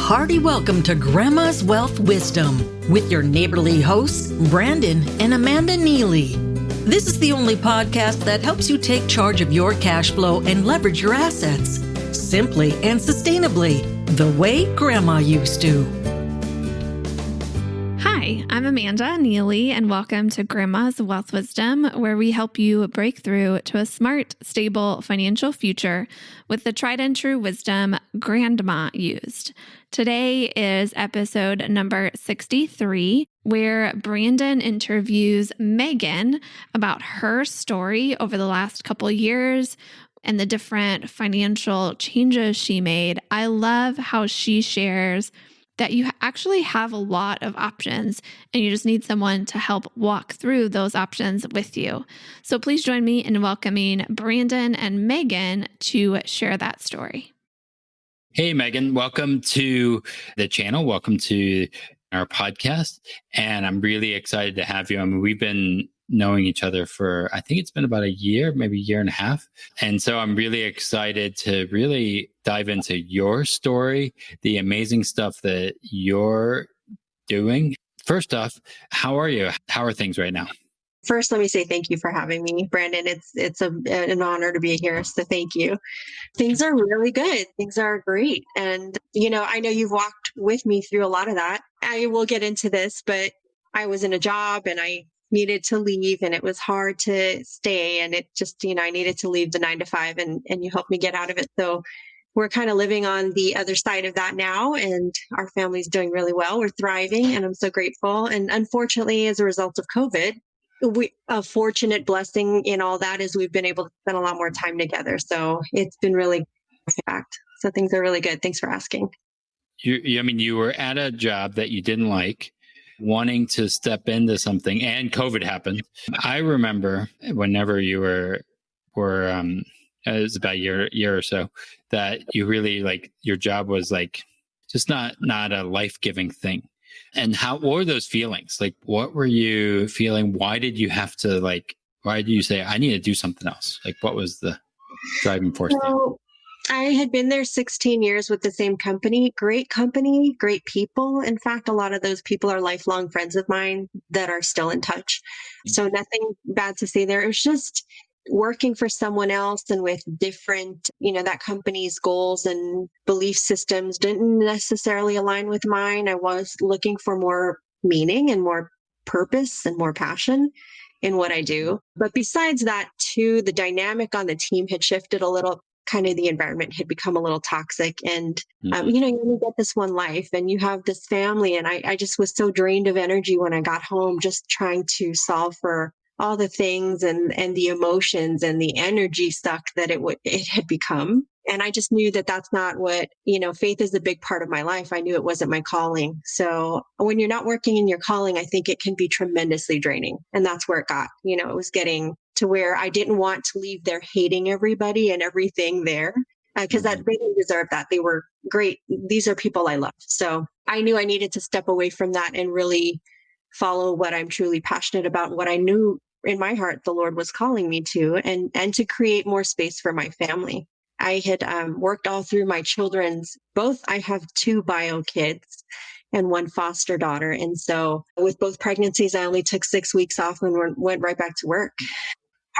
hearty welcome to Grandma's Wealth Wisdom with your neighborly hosts, Brandon and Amanda Neely. This is the only podcast that helps you take charge of your cash flow and leverage your assets simply and sustainably, the way Grandma used to. Hi, I'm Amanda Neely, and welcome to Grandma's Wealth Wisdom, where we help you break through to a smart, stable financial future with the tried and true wisdom Grandma used. Today is episode number 63, where Brandon interviews Meghann about her story over the last couple years and the different financial changes she made. I love how she shares that you actually have a lot of options and you just need someone to help walk through those options with you. So please join me in welcoming Brandon and Meghann to share that story. Hey, Meghann, welcome to the channel. Welcome to our podcast. And I'm really excited to have you. I mean, we've been knowing each other for, I think it's been about a year, maybe a year and a half. And so I'm really excited to really dive into your story, the amazing stuff that you're doing. First off, how are you? How are things right now? First, let me say thank you for having me, Brandon. It's an honor to be here. So thank you. Things are really good. Things are great. And, I know you've walked with me through a lot of that. I will get into this, but I was in a job and I needed to leave and it was hard to stay. And it just, I needed to leave the 9 to 5 and you helped me get out of it. So we're kind of living on the other side of that now, and our family's doing really well. We're thriving and I'm so grateful. And unfortunately, as a result of COVID, a fortunate blessing in all that is we've been able to spend a lot more time together. So it's been really fact. So things are really good. Thanks for asking. You were at a job that you didn't like, wanting to step into something, and COVID happened. I remember whenever you were it was about a year or so, that you really your job was just not a life-giving thing. And what were those feelings? What were you feeling? Why did you have to why did you say, I need to do something else? What was the driving force there? I had been there 16 years with the same company, great people. In fact, a lot of those people are lifelong friends of mine that are still in touch. So nothing bad to say there. It was just working for someone else and with different, that company's goals and belief systems didn't necessarily align with mine. I was looking for more meaning and more purpose and more passion in what I do. But besides that, too, the dynamic on the team had shifted a little. Kind of the environment had become a little toxic, and you only get this one life and you have this family. And I just was so drained of energy when I got home, just trying to solve for all the things and the emotions and the energy suck that it had become. And I just knew that that's not what, faith is a big part of my life. I knew it wasn't my calling. So when you're not working in your calling, I think it can be tremendously draining. And that's where it got, it was getting to where I didn't want to leave there hating everybody and everything there, because they didn't deserve that. They were great. These are people I love. So I knew I needed to step away from that and really follow what I'm truly passionate about, what I knew in my heart the Lord was calling me to, and to create more space for my family. I had worked all through my children's, I have 2 bio kids and 1 foster daughter. And so with both pregnancies, I only took 6 weeks off and went right back to work.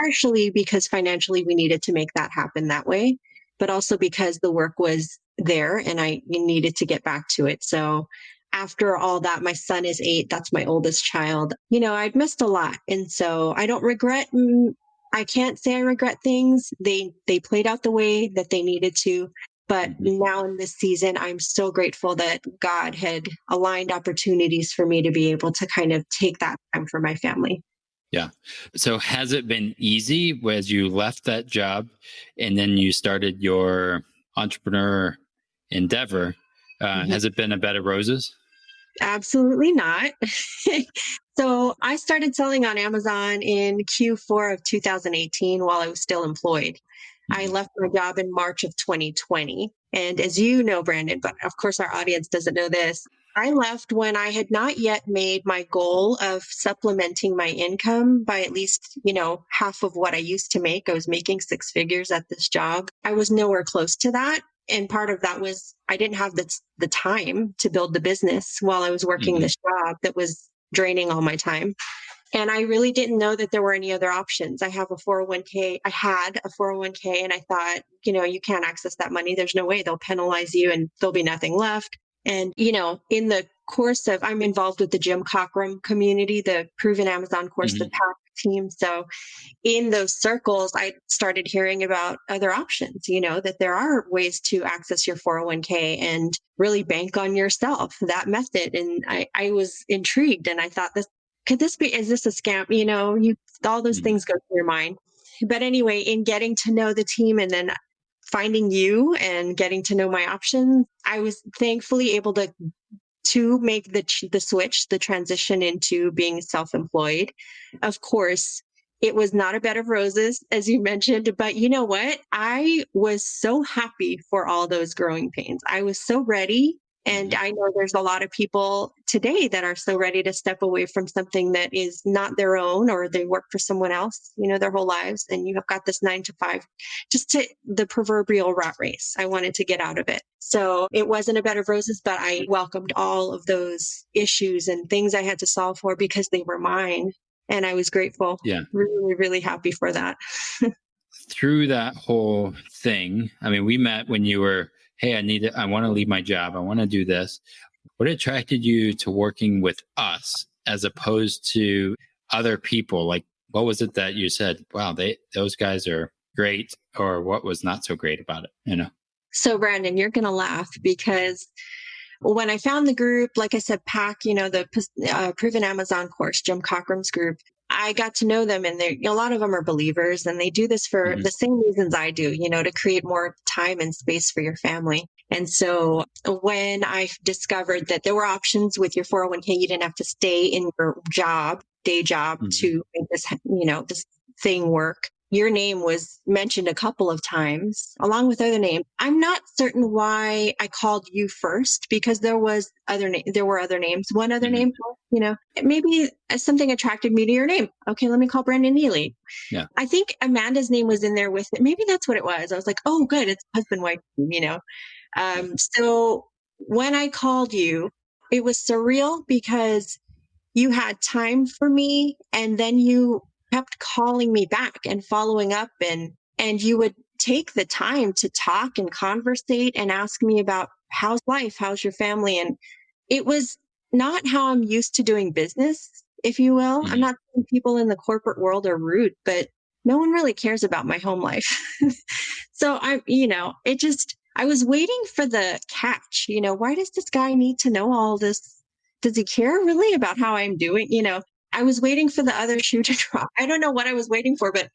Partially because financially we needed to make that happen that way, but also because the work was there and I needed to get back to it. So after all that, my son is 8. That's my oldest child. I'd missed a lot. And so I don't regret. I can't say I regret things. They played out the way that they needed to. But now in this season, I'm so grateful that God had aligned opportunities for me to be able to kind of take that time for my family. Yeah. So has it been easy as you left that job and then you started your entrepreneur endeavor? Has it been a bed of roses? Absolutely not. So I started selling on Amazon in Q4 of 2018 while I was still employed. I left my job in March of 2020. And as you know, Brandon, but of course our audience doesn't know this, I left when I had not yet made my goal of supplementing my income by at least, half of what I used to make. I was making 6 figures at this job. I was nowhere close to that. And part of that was I didn't have the time to build the business while I was working this job that was draining all my time. And I really didn't know that there were any other options. I have a 401k. I had a 401k, and I thought, you can't access that money. There's no way. They'll penalize you and there'll be nothing left. And, in the course of, I'm involved with the Jim Cockrum community, the Proven Amazon course, the PAC team. So in those circles, I started hearing about other options, that there are ways to access your 401k and really bank on yourself, that method. And I was intrigued, and I thought, is this a scam? All those things go through your mind. But anyway, in getting to know the team and then finding you and getting to know my options, I was thankfully able to make the transition into being self-employed. Of course, it was not a bed of roses, as you mentioned, but you know what? I was so happy for all those growing pains. I was so ready. And I know there's a lot of people today that are so ready to step away from something that is not their own, or they work for someone else, their whole lives. And you have got this 9 to 5, just to the proverbial rat race. I wanted to get out of it. So it wasn't a bed of roses, but I welcomed all of those issues and things I had to solve for because they were mine. And I was grateful. Yeah. Really, really happy for that. Through that whole thing, I mean, we met when you were, hey, I want to leave my job. I want to do this. What attracted you to working with us as opposed to other people? Like, what was it that you said, wow, those guys are great, or what was not so great about it? So Brandon, you're going to laugh because when I found the group, like I said, PAC, the Proven Amazon course, Jim Cockrum's group, I got to know them, and a lot of them are believers, and they do this for the same reasons I do, to create more time and space for your family. And so when I discovered that there were options with your 401k, you didn't have to stay in your day job to make this, this thing work. Your name was mentioned a couple of times along with other names. I'm not certain why I called you first, because there were other names. One other name, maybe something attracted me to your name. Okay, let me call Brandon Neely. Yeah. I think Amanda's name was in there with it. Maybe that's what it was. I was like, oh, good. It's husband, wife, So when I called you, it was surreal because you had time for me, and then you kept calling me back and following up, and you would take the time to talk and conversate and ask me about how's life, how's your family. And it was not how I'm used to doing business, if you will. I'm not saying people in the corporate world are rude, but no one really cares about my home life. So I was waiting for the catch. Why does this guy need to know all this? Does he care really about how I'm doing? I was waiting for the other shoe to drop. I don't know what I was waiting for, but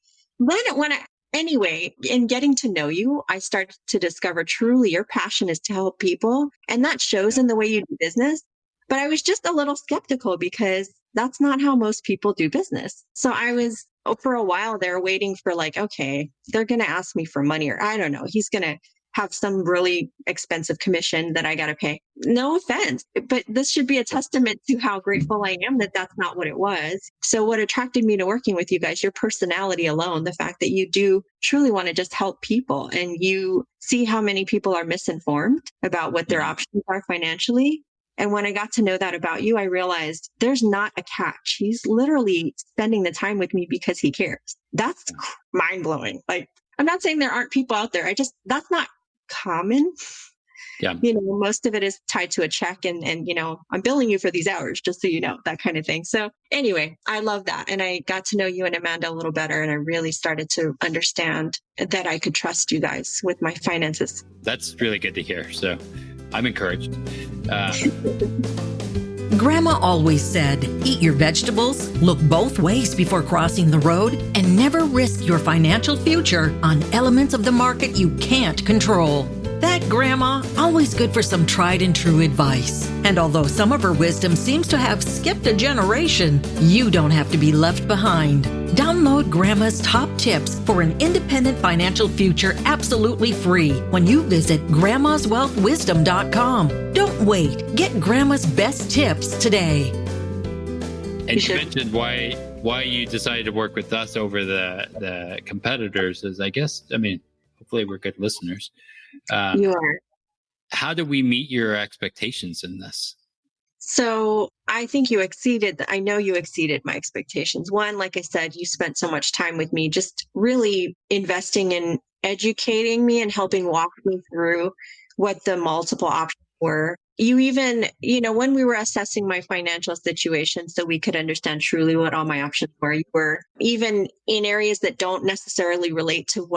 anyway, in getting to know you, I started to discover truly your passion is to help people. And that shows in the way you do business. But I was just a little skeptical because that's not how most people do business. So I was for a while there waiting for okay, they're going to ask me for money, or I don't know, he's going to have some really expensive commission that I got to pay. No offense, but this should be a testament to how grateful I am that that's not what it was. So what attracted me to working with you guys, your personality alone, the fact that you do truly want to just help people, and you see how many people are misinformed about what their options are financially. And when I got to know that about you, I realized there's not a catch. He's literally spending the time with me because he cares. That's mind blowing. I'm not saying there aren't people out there. That's not common. Yeah. Most of it is tied to a check and I'm billing you for these hours, just so you know, that kind of thing. So anyway, I love that. And I got to know you and Amanda a little better, and I really started to understand that I could trust you guys with my finances. That's really good to hear. So I'm encouraged. Grandma always said, eat your vegetables, look both ways before crossing the road, and never risk your financial future on elements of the market you can't control. That grandma, always good for some tried and true advice. And although some of her wisdom seems to have skipped a generation, you don't have to be left behind. Download Grandma's top tips for an independent financial future absolutely free when you visit grandmaswealthwisdom.com. Don't wait. Get Grandma's best tips today. And you mentioned why you decided to work with us over the competitors is, hopefully we're good listeners. Um, You are. how do we meet your expectations in this? So I think I know you exceeded my expectations. One, like I said, you spent so much time with me, just really investing in educating me and helping walk me through what the multiple options were. You even, when we were assessing my financial situation so we could understand truly what all my options were, you were even in areas that don't necessarily relate to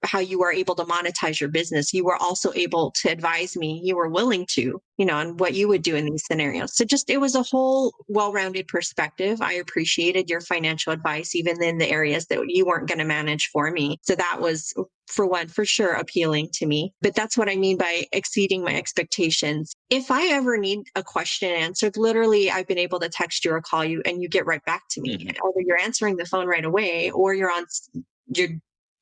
how you are able to monetize your business. You were also able to advise me. You were willing to, on what you would do in these scenarios. So it was a whole well-rounded perspective. I appreciated your financial advice, even in the areas that you weren't going to manage for me. So that was, for sure appealing to me. But that's what I mean by exceeding my expectations. If I ever need a question answered, literally, I've been able to text you or call you and you get right back to me. Either you're answering the phone right away or you're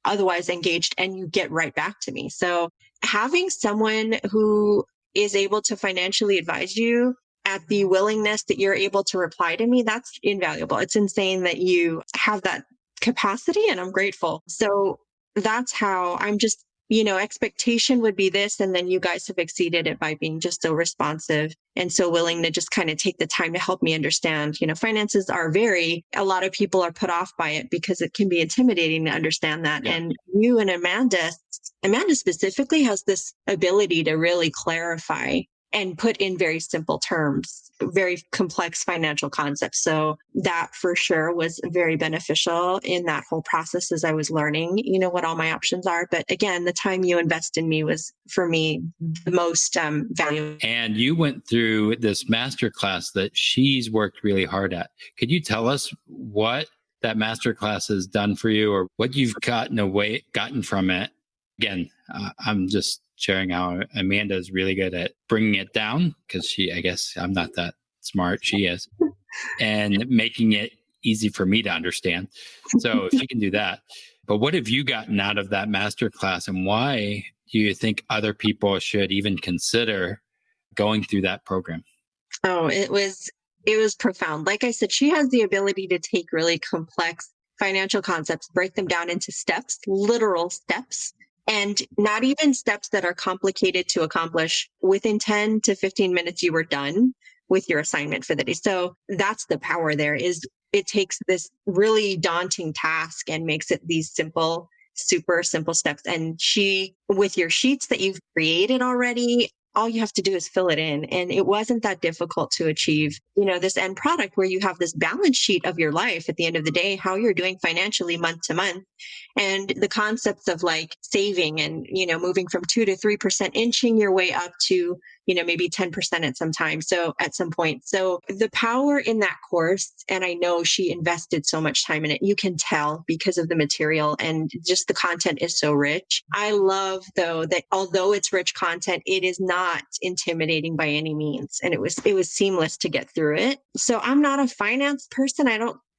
otherwise engaged and you get right back to me. So having someone who is able to financially advise you at the willingness that you're able to reply to me, that's invaluable. It's insane that you have that capacity, and I'm grateful. So that's how I'm just, expectation would be this. And then you guys have exceeded it by being just so responsive and so willing to just kind of take the time to help me understand. Finances are a lot of people are put off by it because it can be intimidating to understand that. Yeah. And you and Amanda specifically has this ability to really clarify and put in very simple terms, very complex financial concepts. So that for sure was very beneficial in that whole process as I was learning, what all my options are. But again, the time you invest in me was for me the most valuable. And you went through this masterclass that she's worked really hard at. Could you tell us what that masterclass has done for you or what you've gotten from it? Again, I'm just sharing how Amanda is really good at bringing it down because I guess I'm not that smart. She is. And making it easy for me to understand. So if you can do that. But what have you gotten out of that masterclass and why do you think other people should even consider going through that program? Oh, it was profound. Like I said, she has the ability to take really complex financial concepts, break them down into steps, literal steps, and not even steps that are complicated to accomplish. Within 10 to 15 minutes, you were done with your assignment for the day. So that's the power there. Is it takes this really daunting task and makes it these simple, super simple steps. And with your sheets that you've created already, all you have to do is fill it in. And it wasn't that difficult to achieve, this end product where you have this balance sheet of your life at the end of the day, how you're doing financially month to month. And the concepts of like saving and, moving from 2 to 3%, inching your way up to, maybe 10% at some point. So the power in that course, and I know she invested so much time in it, you can tell because of the material and just the content is so rich. I love though that although it's rich content, it is not intimidating by any means. And it was seamless to get through it. So I'm not a finance person.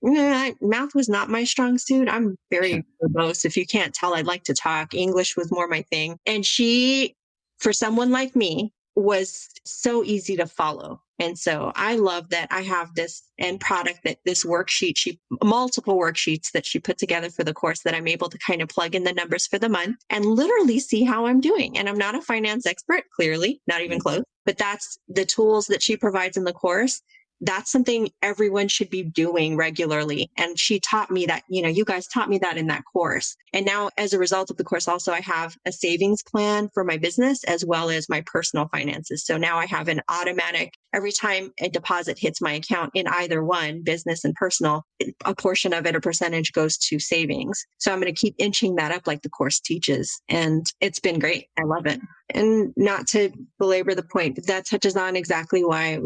Math was not my strong suit. I'm very verbose. If you can't tell, I'd like to talk. English was more my thing. And she, for someone like me, was so easy to follow. And so I love that I have this end product, that this worksheet, multiple worksheets that she put together for the course that I'm able to kind of plug in the numbers for the month and literally see how I'm doing. And I'm not a finance expert, clearly, not even close, but that's the tools that she provides in the course. That's something everyone should be doing regularly. And she taught me that, you guys taught me that in that course. And now as a result of the course, also, I have a savings plan for my business as well as my personal finances. So now I have an automatic, every time a deposit hits my account in either one, business and personal, a portion of it, a percentage goes to savings. So I'm going to keep inching that up like the course teaches. And it's been great. I love it. And not to belabor the point, but that touches on exactly why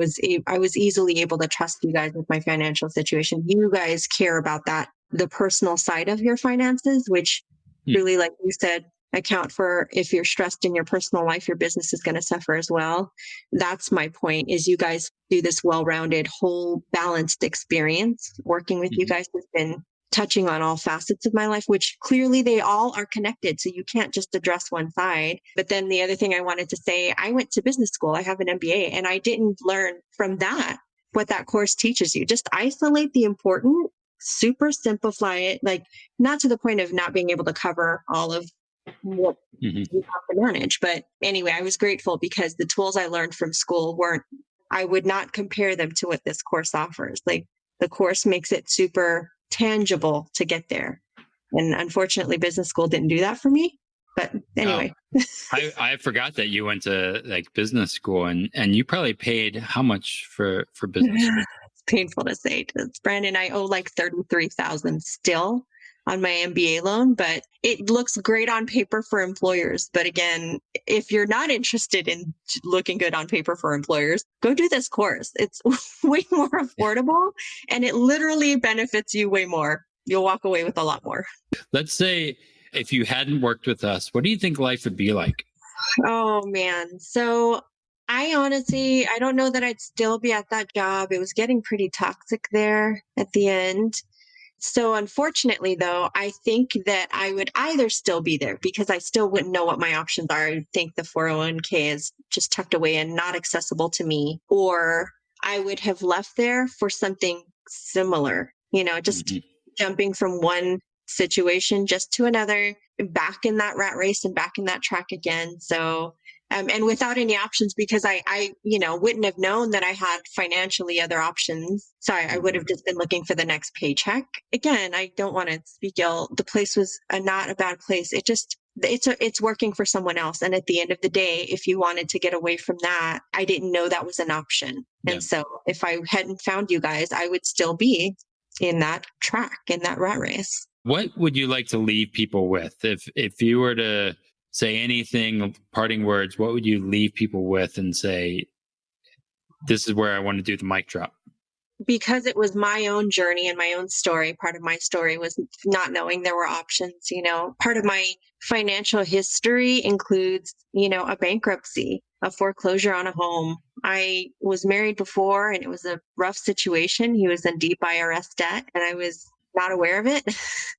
I was easily able to trust you guys with my financial situation. You guys care about that, the personal side of your finances, which really, like you said, account for if you're stressed in your personal life, your business is going to suffer as well. That's my point, is you guys do this well-rounded, whole balanced experience. Working with you guys has been touching on all facets of my life, which clearly they all are connected. So you can't just address one side. But then the other thing I wanted to say, I went to business school. I have an MBA, and I didn't learn from that what that course teaches you. Just isolate the important, super simplify it, like not to the point of not being able to cover all of what Hmm. you have to manage. But anyway, I was grateful because the tools I learned from school weren't, I would not compare them to what this course offers. Like the course makes it super tangible to get there. And unfortunately, business school didn't do that for me. But Oh, anyway, I forgot that you went to like business school, and you probably paid how much for business school? it's painful to say. It's Brandon, I owe like 33,000 still on my MBA loan, but it looks great on paper for employers. But again, if you're not interested in looking good on paper for employers, go do this course. It's way more affordable and it literally benefits you way more. You'll walk away with a lot more. Let's say if you hadn't worked with us, what do you think life would be like? Oh man. So I don't know that I'd still be at that job. It was getting pretty toxic there at the end. So unfortunately, though, I think that I would either still be there because I still wouldn't know what my options are. I think the 401k is just tucked away and not accessible to me, or I would have left there for something similar, just Hmm. jumping from one situation just to another, back in that rat race and back in that track again. So and without any options because I wouldn't have known that I had financially other options. So I would have just been looking for the next paycheck. Again, I don't want to speak ill. The place was not a bad place. It's working for someone else. And at the end of the day, if you wanted to get away from that, I didn't know that was an option. Yeah. And so if I hadn't found you guys, I would still be in that track, in that rat race. What would you like to leave people with? If you were to say anything, parting words, what would you leave people with and say, this is where I want to do the mic drop? Because it was my own journey and my own story, part of my story was not knowing there were options. Part of my financial history includes, a bankruptcy, a foreclosure on a home. I was married before and it was a rough situation. He was in deep IRS debt and I was not aware of it.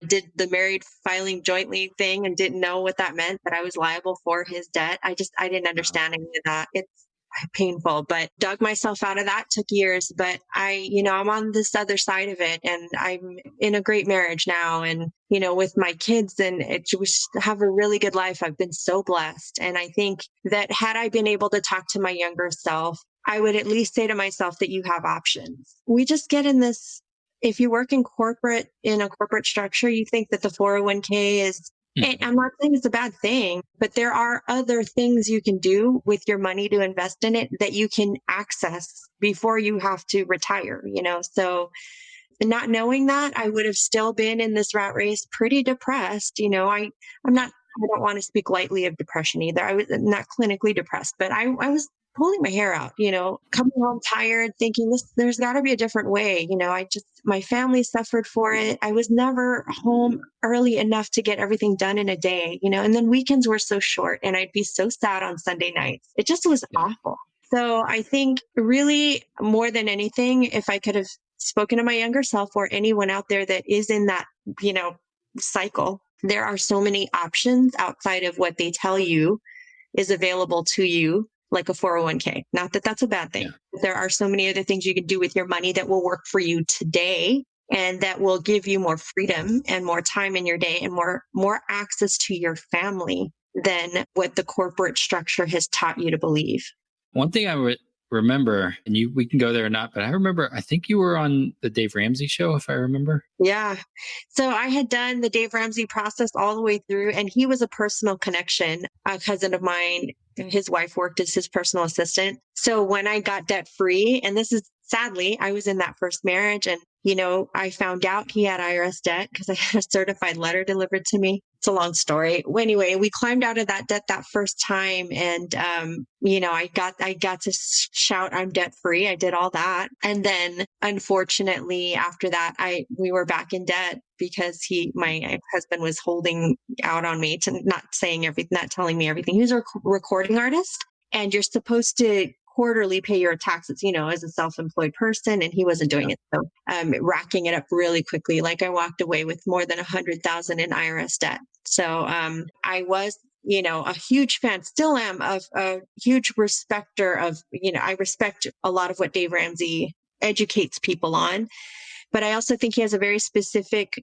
Did the married filing jointly thing and didn't know what that meant, that I was liable for his debt. I didn't understand any of that. It's painful, but dug myself out of that. Took years, but I'm on this other side of it and I'm in a great marriage now and, with my kids and we have a really good life. I've been so blessed. And I think that had I been able to talk to my younger self, I would at least say to myself that you have options. We just get in this, if you work in a corporate structure, you think that the 401k is, and I'm not saying it's a bad thing, but there are other things you can do with your money to invest in it that you can access before you have to retire, So not knowing that, I would have still been in this rat race pretty depressed. I don't want to speak lightly of depression either. I was not clinically depressed, but I was pulling my hair out, coming home tired, thinking there's got to be a different way. My family suffered for it. I was never home early enough to get everything done in a day, and then weekends were so short and I'd be so sad on Sunday nights. It just was awful. So I think really more than anything, if I could have spoken to my younger self or anyone out there that is in that, cycle, there are so many options outside of what they tell you is available to you, like a 401k. Not that that's a bad thing. Yeah. There are so many other things you can do with your money that will work for you today and that will give you more freedom and more time in your day and more access to your family than what the corporate structure has taught you to believe. One thing I would remember, and we can go there or not, but I think you were on the Dave Ramsey show, if I remember. Yeah. So I had done the Dave Ramsey process all the way through, and he was a personal connection. A cousin of mine, his wife worked as his personal assistant. So when I got debt free, and this is sadly, I was in that first marriage and, I found out he had IRS debt because I had a certified letter delivered to me. It's a long story. Anyway, we climbed out of that debt that first time. And, I got to shout, I'm debt free. I did all that. And then unfortunately, after that, we were back in debt because my husband was holding out on me to not telling me everything. He was a recording artist and you're supposed to quarterly pay your taxes, as a self-employed person. And he wasn't doing it. So racking it up really quickly. Like I walked away with more than 100,000 in IRS debt. So I was, a huge fan, still am, of a huge respecter of, I respect a lot of what Dave Ramsey educates people on. But I also think he has a very specific,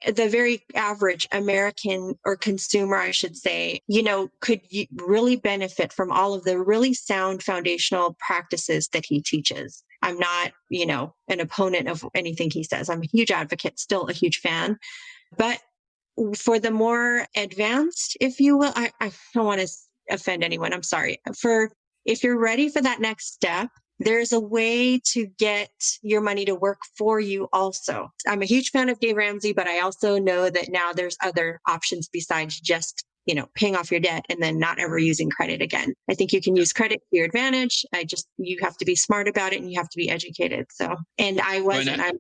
the very average American or consumer, I should say, could really benefit from all of the really sound foundational practices that he teaches. I'm not, an opponent of anything he says. I'm a huge advocate, still a huge fan. But for the more advanced, if you will, I don't want to offend anyone. I'm sorry. If you're ready for that next step, there's a way to get your money to work for you also. I'm a huge fan of Dave Ramsey, but I also know that now there's other options besides just, paying off your debt and then not ever using credit again. I think you can use credit to your advantage. You have to be smart about it and you have to be educated. So, and I wasn't, I'm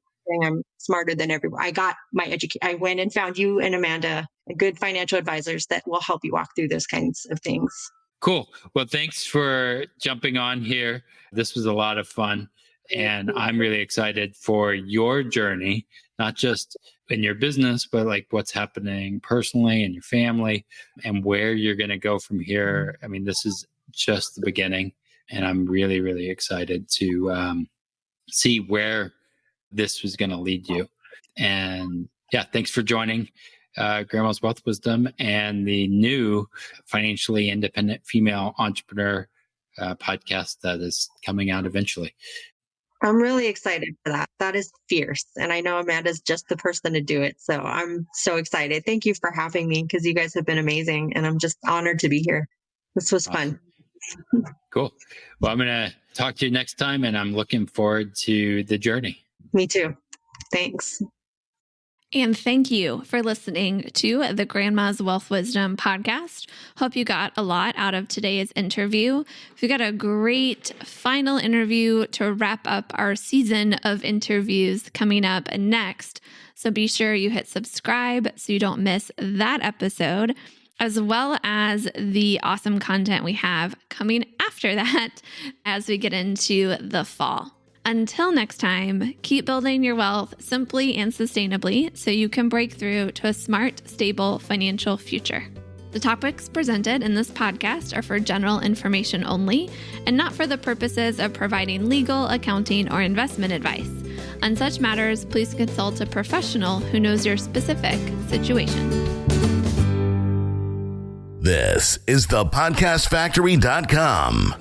smarter than everyone. I got my education. I went and found you and Amanda, good financial advisors that will help you walk through those kinds of things. Cool. Well, thanks for jumping on here. This was a lot of fun. And I'm really excited for your journey, not just in your business, but like what's happening personally in your family and where you're going to go from here. I mean, this is just the beginning. And I'm really, really excited to see where this was going to lead you. And yeah, thanks for joining Grandma's Wealth Wisdom and the new Financially Independent Female Entrepreneur podcast that is coming out eventually. I'm really excited for that. That is fierce. And I know Amanda's just the person to do it. So I'm so excited. Thank you for having me because you guys have been amazing. And I'm just honored to be here. This was fun. Cool. Well, I'm going to talk to you next time and I'm looking forward to the journey. Me too. Thanks. And thank you for listening to the Grandma's Wealth Wisdom podcast. Hope you got a lot out of today's interview. We got a great final interview to wrap up our season of interviews coming up next. So be sure you hit subscribe so you don't miss that episode, as well as the awesome content we have coming after that as we get into the fall. Until next time, keep building your wealth simply and sustainably so you can break through to a smart, stable financial future. The topics presented in this podcast are for general information only and not for the purposes of providing legal, accounting, or investment advice. On such matters, please consult a professional who knows your specific situation. This is the podcastfactory.com.